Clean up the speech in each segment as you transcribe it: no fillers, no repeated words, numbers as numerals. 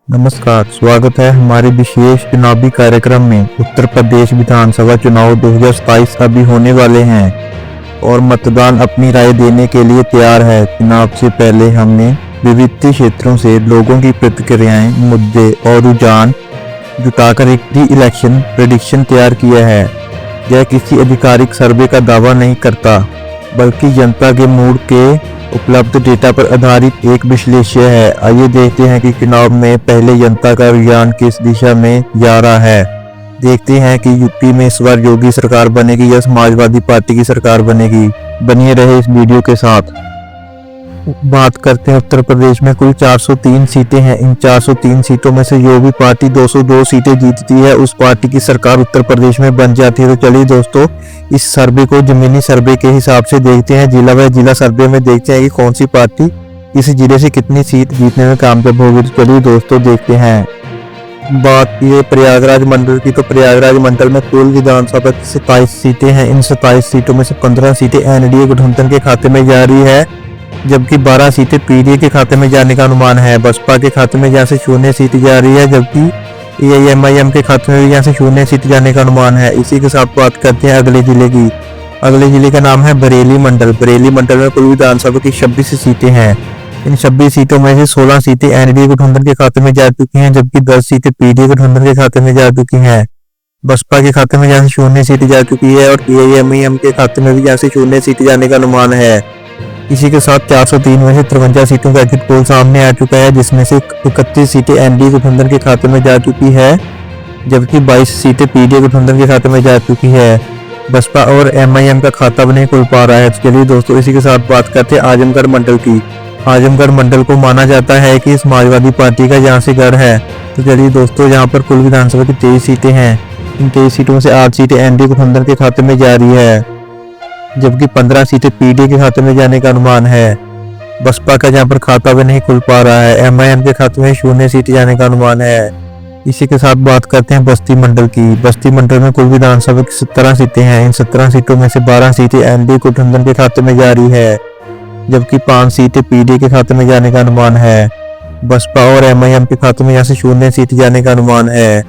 नमस्कार, स्वागत है हमारे विशेष चुनावी कार्यक्रम में। उत्तर प्रदेश विधानसभा चुनाव 2027 अभी होने वाले हैं और मतदान अपनी राय देने के लिए तैयार है। चुनाव से पहले हमने विविध क्षेत्रों से लोगों की प्रतिक्रियाएं, मुद्दे और रुझान जुटाकर एक प्री इलेक्शन प्रेडिक्शन तैयार किया है। यह किसी आधिकारिक सर्वे का दावा नहीं करता, बल्कि जनता के मूड के उपलब्ध डेटा पर आधारित एक विश्लेषण है। आइए देखते हैं कि चुनाव में पहले जनता का रुझान किस दिशा में जा रहा है। देखते हैं कि यूपी में इस बार योगी सरकार बनेगी या समाजवादी पार्टी की सरकार बनेगी। बनिए रहे इस वीडियो के साथ। बात करते हैं उत्तर प्रदेश में कुल 403 सीटें हैं। इन 403 सीटों में से जो भी पार्टी 202 सीटें जीतती है उस पार्टी की सरकार उत्तर प्रदेश में बन जाती है। तो चलिए दोस्तों, इस सर्वे को जमीनी सर्वे के हिसाब से देखते हैं। जिला व जिला सर्वे में देखते हैं कि कौन सी पार्टी किस जिले से कितनी सीट जीतने में कामयाब होगी। तो चलिए दोस्तों देखते हैं। बात की प्रयागराज मंडल की, तो प्रयागराज मंडल में कुल विधानसभा की 27 सीटें हैं। इन 27 सीटों में से 15 सीटें एनडीए गठबंधन के खाते में जा रही है, जबकि 12 सीटें पीडीए के खाते में जाने का अनुमान है। बसपा के खाते में यहाँ से 0 सीट जा रही है, जबकि एआईएमआईएम के खाते में भी यहाँ से 0 सीट जाने का अनुमान है। इसी के साथ बात करते हैं अगले जिले की। अगले जिले का नाम है बरेली मंडल। बरेली मंडल में कुल विधानसभा की 26 सीटें हैं। इन 26 सीटों में से 16 सीटें एनडीए गठबंधन के खाते में जा चुकी हैं, जबकि 10 सीटें पीडीए गठबंधन के खाते में जा चुकी हैं। बसपा के खाते में यहाँ से 0 सीट जा चुकी है और एआईएमआईएम के खाते में भी यहाँ से 0 सीट जाने का अनुमान है। इसी के साथ 403 में से 53 सीटों का एग्जिट पोल सामने आ चुका है, जिसमें से 31 सीटें एनडीए गठबंधन के खाते में जा चुकी है, जबकि 22 सीटें पीडीए गठबंधन के खाते में जा चुकी है। बसपा और एमआईएम का खाता भी नहीं खुल पा रहा है। तो चलिए दोस्तों, इसी के साथ बात करते हैं आजमगढ़ मंडल की। आजमगढ़ मंडल को माना जाता है कि समाजवादी पार्टी का यहाँ से गढ़ है। तो चलिए दोस्तों, यहाँ पर कुल विधानसभा की 23 सीटें हैं। इन 23 सीटों में से 8 सीटें एनडीए गठबंधन के खाते में जा रही है, जबकि 15 सीटें पीडीए के खाते में जाने का अनुमान है। बसपा का जहां पर खाता भी नहीं खुल पा रहा है। एमआईएम के खाते में 0 सीट जाने का अनुमान है। इसी के साथ बात करते हैं बस्ती मंडल की। बस्ती मंडल में कुल विधानसभा की 17 सीटें हैं। इन 17 सीटों में से 12 सीटें एनडीए गठबंधन के खाते में जा रही है, जबकि 5 सीटें पीडीए के खाते में जाने का अनुमान है। बसपा और एमआईएम के खाते में यहाँ से 0 सीट जाने का अनुमान है।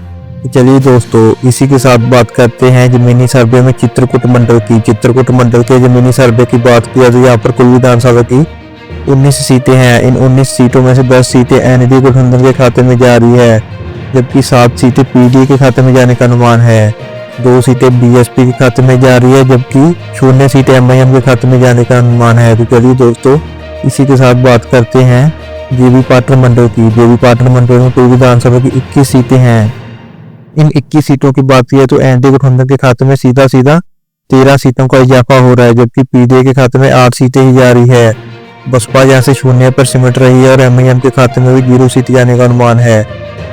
चलिए दोस्तों, इसी के साथ बात करते हैं जमीनी सर्वे में चित्रकूट मंडल की। चित्रकूट मंडल के जमीनी सर्वे की बात किया तो यहाँ पर कुल विधानसभा की 19 सीटें हैं। इन 19 सीटों में से 10 सीटें एनडीए गठबंधन के खाते में जा रही है, जबकि 7 सीटें पीडीए के खाते में जाने का अनुमान है। 2 सीटें बीएसपी के खाते में जा रही है, जबकि 0 सीटें एमआईएम के खाते में जाने का अनुमान है। तो चलिए दोस्तों, इसी के साथ बात करते हैं जेबी पाटन मंडल की। जेबी पाटन मंडल में कुल विधानसभा की 21 सीटें हैं। इन 21 सीटों की बात की तो एनडीए गठबंधन के खाते में सीधा 13 सीटों का इजाफा हो रहा है, जबकि पीडीए के खाते में 8 सीटें ही जा रही है। बसपा यहाँ से 0 पर सिमट रही है और एमआईएम के खाते में भी 0 सीट जाने का अनुमान है।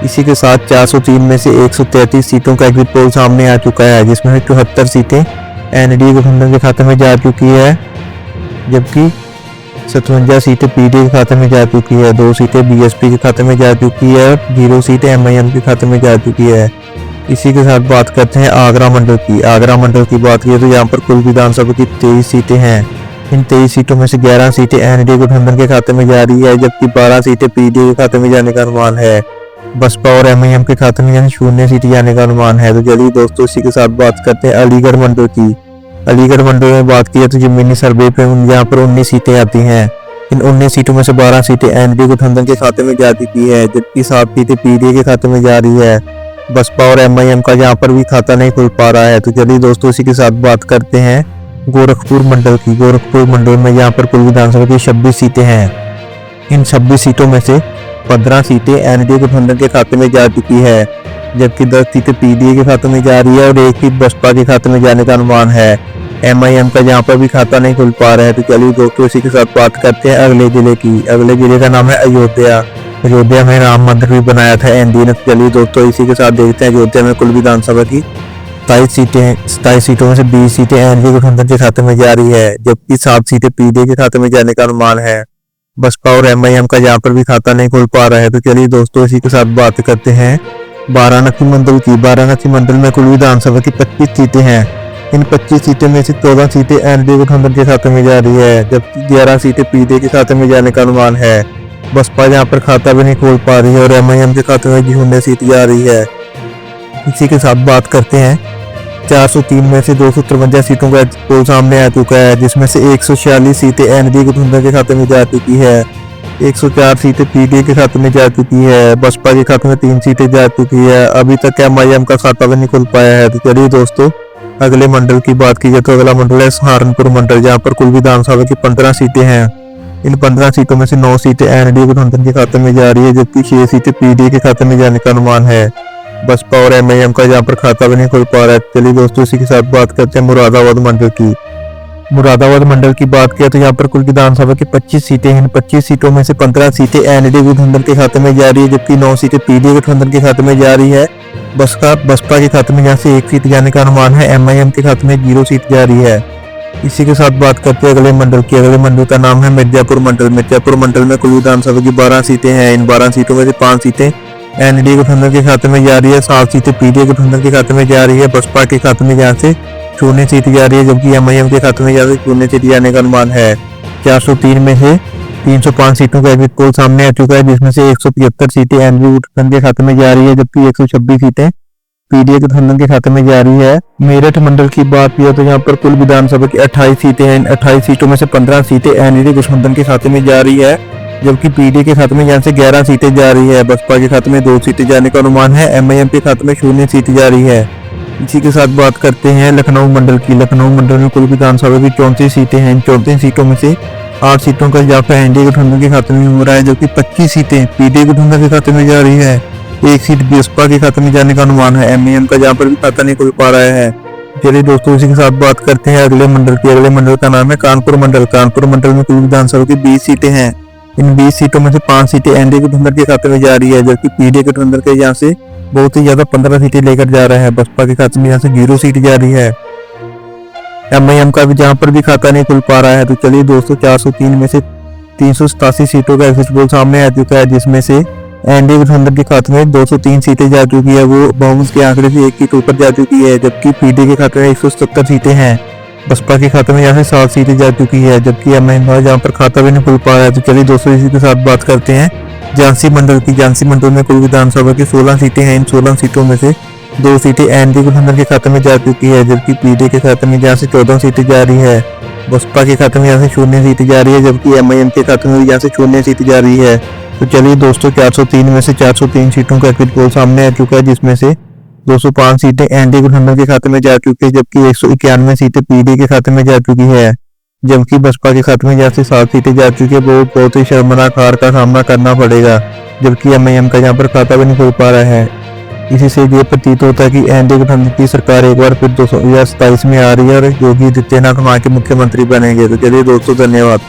इसी के साथ 403 में से 133 सीटों का एग्जिट पोल सामने आ चुका है, जिसमें 74 सीटें एनडीए गठबंधन के खाते में जा चुकी है, जबकि 57 सीटें पीडीए के खाते में जा चुकी है। 2 सीटें बीएसपी के खाते में जा चुकी है और 0 सीटें एमआईएम के खाते में जा चुकी है। इसी के साथ बात करते हैं आगरा मंडल की। आगरा मंडल की बात की तो यहाँ पर कुल विधानसभा की 23 सीटें हैं। इन 23 सीटों में से 11 सीटें एनडीए गठबंधन के खाते में जा रही है, जबकि 12 सीटें पीडीए के खाते में जाने का अनुमान है। बसपा और एमआईएम के खाते में 0 सीट जाने का अनुमान है। तो चलिए दोस्तों, इसी के साथ बात करते हैं अलीगढ़ मंडल की। अलीगढ़ मंडल में बात की तो जमीनी सर्वे पे यहाँ पर 19 सीटें आती हैं। इन 19 सीटों में से 12 सीटें एनडीए गठबंधन के खाते में जा चुकी है, जबकि 7 सीटें पीडीए के खाते में जा रही है। बसपा और एमआईएम का यहाँ पर भी खाता नहीं खुल पा रहा है। तो चलिए दोस्तों, इसी के साथ बात करते हैं गोरखपुर मंडल की। गोरखपुर मंडल में यहाँ पर कुल विधानसभा की 26 सीटें हैं। इन 26 सीटों में से 15 सीटें एनडीए गठबंधन के खाते में जा चुकी है, जबकि 10 सीटें पीडीए के खाते में जा रही है और 1 सीट बसपा के खाते में जाने का अनुमान है। एमआईएम का यहाँ पर भी खाता नहीं खुल पा रहा है। तो चलिए दोस्तों, इसी के साथ बात करते हैं अगले जिले की। अगले जिले का नाम है अयोध्या। अयोध्या में राम मंदिर भी बनाया था एनडीए ने। चलिए दोस्तों, इसी के साथ देखते हैं अयोध्या में कुल विधानसभा की 27 सीटें। 27 सीटों में से 20 सीटें एनडीए गठबंधन के खाते में जा रही है, जबकि 7 सीटें पीडीए के खाते में जाने का अनुमान है। बसपा और एमआईएम का यहाँ पर भी खाता नहीं खुल पा रहा है। तो चलिए दोस्तों, इसी के साथ बात करते हैं वाराणसी मंडल की। वाराणसी मंडल में कुल विधानसभा की 25 सीटें हैं। इन 25 सीटें में से 14 सीटें एनडीए गठबंधन के खाते में जा रही है, जबकि 11 सीटें पीडीए के खाते में जाने का अनुमान है। बसपा यहाँ पर खाता भी नहीं खोल पा रही है और MIM के खाते में झूठने सीट जा रही है। इसी के साथ बात करते हैं 403 में से 253 सीटों का पोल सामने आ चुका है, जिसमें से 146 सीटें एनडीए गठबंधन के खाते में जा चुकी है, 104 सीटें पीडीए के खाते में जा चुकी है, बसपा के खाते में 3 सीटें जा चुकी है। अभी तक MIM का खाता भी नहीं खुल पाया है। तो चलिए दोस्तों, अगले मंडल की बात की जाए तो अगला मंडल है सहारनपुर मंडल, जहाँ पर कुल विधानसभा की 15 सीटें हैं। इन 15 सीटों में से 9 सीटें एनडीए गठबंधन के खाते में जा रही है, जबकि 6 सीटें पीडीए के खाते में जाने का अनुमान है। बसपा और MIM का यहाँ पर खाता भी नहीं खुल पा रहा है। चलिए दोस्तों, इसी के साथ बात करते हैं मुरादाबाद मंडल की। मुरादाबाद मंडल की बात किया तो यहाँ पर कुल विधानसभा की 25 सीटें हैं। 25 सीटों में से 15 सीटें एनडीए गठबंधन के खाते में जा रही है, जबकि 9 सीटें पीडीए गठबंधन के खाते में जा रही है। बसपा के खाते में यहाँ से 1 सीट जाने का अनुमान है। MIM के खाते में 0 सीट जा रही है। इसी के साथ बात करते हैं अगले मंडल की। अगले मंडल का नाम है मिर्जापुर मंडल। मिर्जापुर मंडल में कुल विधानसभा की 12 सीटें हैं। इन 12 सीटों में से 5 सीटें एनडीए गठबंधन के खाते में जा रही है, 7 सीटें पीडीए गठबंधन के खाते में जा रही है। बसपा के खाते में यहाँ से 0 सीट जा रही है, जबकि MIM के खाते में यहाँ से 0 सीट जाने का अनुमान है। 403 में से 305 सीटों का एग्जिट पोल सामने आ चुका है, जिसमें से 175 सीटें एनडीए गठबंधन के खाते में जा रही है, जबकि 126 सीटें पीडीए गठबंधन के खाते में जा रही है। मेरठ मंडल की बात की तो यहाँ पर कुल विधानसभा की 28 सीटें हैं। 28 सीटों में से 15 सीटें एनडीए गठबंधन के खाते में जा रही है, जबकि पीडीए के खाते में यहाँ से 11 सीटें जा रही है। बसपा के खाते में 2 सीटें जाने का अनुमान है। MIM के खाते में 0 सीट जा रही है। इसी के साथ बात करते हैं लखनऊ मंडल की। लखनऊ मंडल में कुल विधानसभा की 34 सीटें हैं। 34 सीटों में से 8 सीटों का इजाफा एनडीए गठबंधन के खाते में हो रहा है, जबकि 25 सीटें पीडीए गठबंधन के खाते में जा रही है। 1 सीट बसपा के खाते में जाने का अनुमान है। MIM का जहाँ पर भी खाता नहीं खुल पा रहा है। चलिए दोस्तों, इसी के साथ बात करते हैं अगले मंडल की। अगले मंडल का नाम है कानपुर मंडल। कानपुर मंडल में कुल विधानसभा की 20 सीटें हैं। इन 20 सीटों में से 5 सीटें एनडीए गठबंधन के खाते में जा रही है, जबकि पीडीए गठबंधन के यहाँ से बहुत ही ज्यादा 15 सीटें लेकर जा रहा है। बसपा के खाते में यहाँ से 0 सीट जा रही है। MIM का भी जहाँ पर भी खाता नहीं खुल पा रहा है। तो चलिए दोस्तों, 403 में से 387 सीटों का एग्जिट पोल सामने आ चुका है, जिसमें से एनडीए गठबंधन के खाते में 203 सीटें जा चुकी है। वो बहुमत के आंकड़े से 1 सीट ऊपर जा चुकी है, जबकि पीडीए के खाते में 170 सीटें हैं। बसपा के खाते में यहाँ से 7 सीटें जा चुकी है, जबकि MIM का जहाँ पर खाता भी नहीं खुल पा रहा है। तो चलिए दोस्तों, इसी के साथ बात करते हैं झांसी मंडल की। झांसी मंडल में कुल विधानसभा की 16 सीटें हैं। इन 16 सीटों में से 2 सीटें एनडीए गठबंधन के खाते में जा चुकी है, जबकि पीडीए के खाते में यहाँ से 14 सीटें जा रही है। बसपा के खाते में यहाँ से 0 सीटें जा रही है, जबकि MIM के खाते में यहाँ से 0 सीटें जा रही है। तो चलिए दोस्तों, 403 में से 403 सीटों का एग्जिट पोल सामने आ चुका है, जिसमें से 205 सीटें एनडीए गठबंधन के खाते में जा चुकी है, जबकि 191 सीटें पीडीए के खाते में जा चुकी है। जबकि बसपा के खाते में यहाँ से 7 सीटें जा चुकी है। बहुत ही शर्मनाक हार का सामना करना पड़ेगा, जबकि MIM का यहाँ पर खाता भी नहीं खुल पा रहा है। इसी से ये प्रतीत होता है कि एनडीए गठबंधन की सरकार एक बार फिर 2027 में आ रही है और योगी आदित्यनाथ वहाँ के मुख्यमंत्री बनेंगे। तो चलिए दोस्तों, धन्यवाद।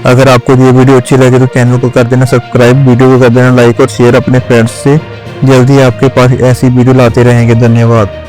अगर आपको ये वीडियो अच्छी लगे तो चैनल को कर देना सब्सक्राइब, वीडियो को कर देना लाइक और शेयर अपने फ्रेंड्स से। जल्दी आपके पास ऐसी वीडियो लाते रहेंगे। धन्यवाद।